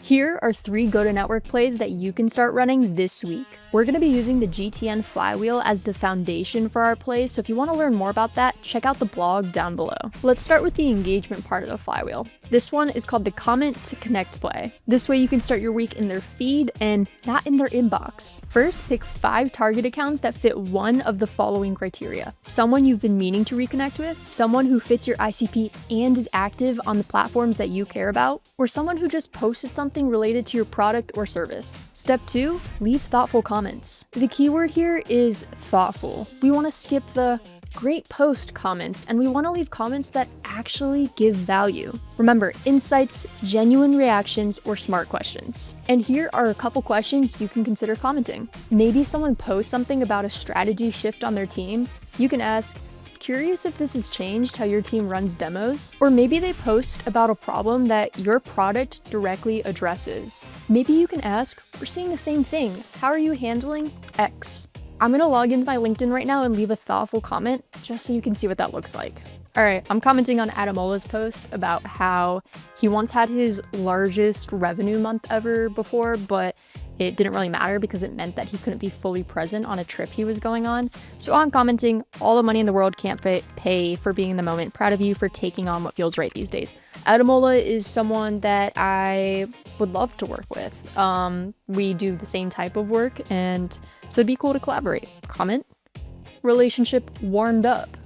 Here are 3 go-to-network plays that you can start running this week. We're going to be using the GTN Flywheel as the foundation for our plays, so if you want to learn more about that, check out the blog down below. Let's start with the engagement part of the flywheel. This one is called the comment to connect play. This way you can start your week in their feed and not in their inbox. First, pick 5 target accounts that fit one of the following criteria. Someone you've been meaning to reconnect with, someone who fits your ICP and is active on the platforms that you care about, or someone who just posted something related to your product or service. Step 2, leave thoughtful comments. The keyword here is thoughtful. We want to skip the great post comments, and we want to leave comments that actually give value. Remember, insights, genuine reactions, or smart questions. And here are a couple questions you can consider commenting. Maybe someone posts something about a strategy shift on their team. You can ask, curious if this has changed how your team runs demos? Or maybe they post about a problem that your product directly addresses. Maybe you can ask, we're seeing the same thing. How are you handling X? I'm gonna log into my LinkedIn right now and leave a thoughtful comment just so you can see what that looks like. All right, I'm commenting on Adamola's post about how he once had his largest revenue month ever before, but it didn't really matter because it meant that he couldn't be fully present on a trip he was going on. So I'm commenting, all the money in the world can't pay for being in the moment. Proud of you for taking on what feels right these days. Adamola is someone that I would love to work with. We do the same type of work, and so it'd be cool to collaborate. Comment, relationship warmed up.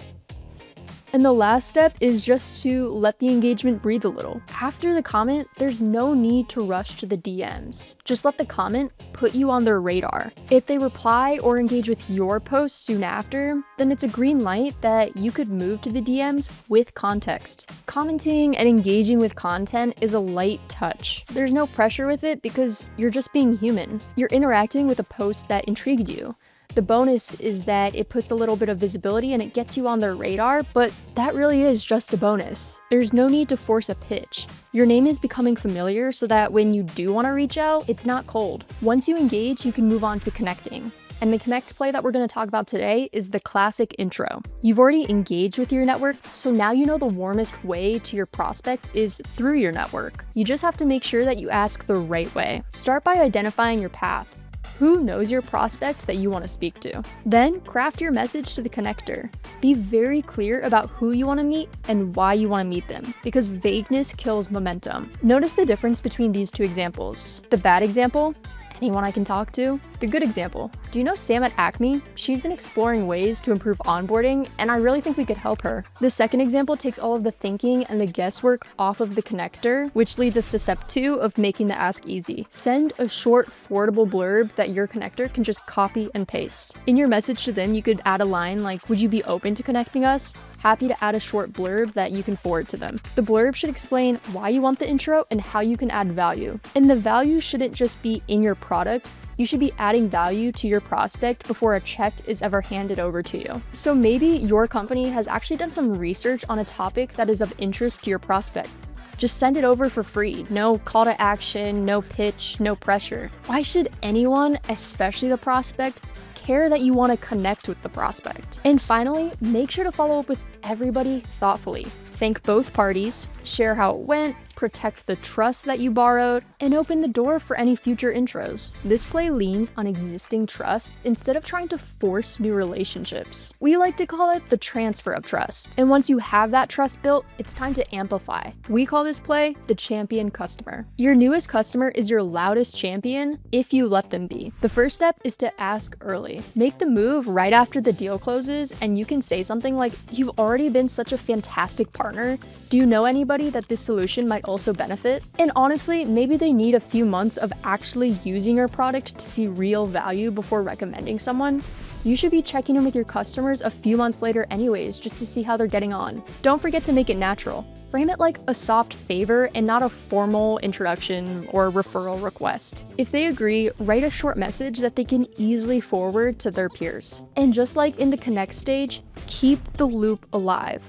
And the last step is just to let the engagement breathe a little. After the comment, there's no need to rush to the DMs. Just let the comment put you on their radar. If they reply or engage with your post soon after, then it's a green light that you could move to the DMs with context. Commenting and engaging with content is a light touch. There's no pressure with it because you're just being human. You're interacting with a post that intrigued you. The bonus is that it puts a little bit of visibility and it gets you on their radar, but that really is just a bonus. There's no need to force a pitch. Your name is becoming familiar so that when you do want to reach out, it's not cold. Once you engage, you can move on to connecting. And the connect play that we're going to talk about today is the classic intro. You've already engaged with your network, so now you know the warmest way to your prospect is through your network. You just have to make sure that you ask the right way. Start by identifying your path. Who knows your prospect that you want to speak to? Then craft your message to the connector. Be very clear about who you want to meet and why you want to meet them, because vagueness kills momentum. Notice the difference between these 2 examples. The bad example, anyone I can talk to. The good example, do you know Sam at Acme? She's been exploring ways to improve onboarding, and I really think we could help her. The second example takes all of the thinking and the guesswork off of the connector, which leads us to step 2 of making the ask easy. Send a short, forwardable blurb that your connector can just copy and paste. In your message to them, you could add a line like, would you be open to connecting us? Happy to add a short blurb that you can forward to them. The blurb should explain why you want the intro and how you can add value. And the value shouldn't just be in your product, you should be adding value to your prospect before a check is ever handed over to you. So maybe your company has actually done some research on a topic that is of interest to your prospect. Just send it over for free. No call to action, no pitch, no pressure. Why should anyone, especially the prospect, care that you want to connect with the prospect? And finally, make sure to follow up with everybody thoughtfully. Thank both parties, share how it went, protect the trust that you borrowed, and open the door for any future intros. This play leans on existing trust instead of trying to force new relationships. We like to call it the transfer of trust. And once you have that trust built, it's time to amplify. We call this play the champion customer. Your newest customer is your loudest champion if you let them be. The first step is to ask early. Make the move right after the deal closes, and you can say something like, you've already been such a fantastic partner. Do you know anybody that this solution might also benefit? And honestly, maybe they need a few months of actually using your product to see real value before recommending someone. You should be checking in with your customers a few months later anyways, just to see how they're getting on. Don't forget to make it natural. Frame it like a soft favor and not a formal introduction or referral request. If they agree, write a short message that they can easily forward to their peers. And just like in the connect stage, keep the loop alive.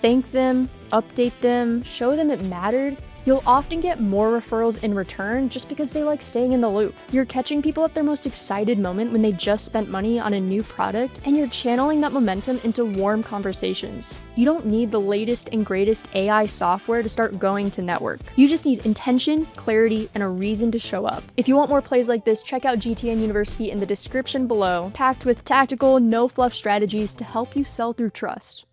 Thank them, update them, show them it mattered, You'll often get more referrals in return just because they like staying in the loop. You're catching people at their most excited moment when they just spent money on a new product, and you're channeling that momentum into warm conversations. You don't need the latest and greatest AI software to start going to network. You just need intention, clarity, and a reason to show up. If you want more plays like this, check out GTN University in the description below, packed with tactical, no-fluff strategies to help you sell through trust.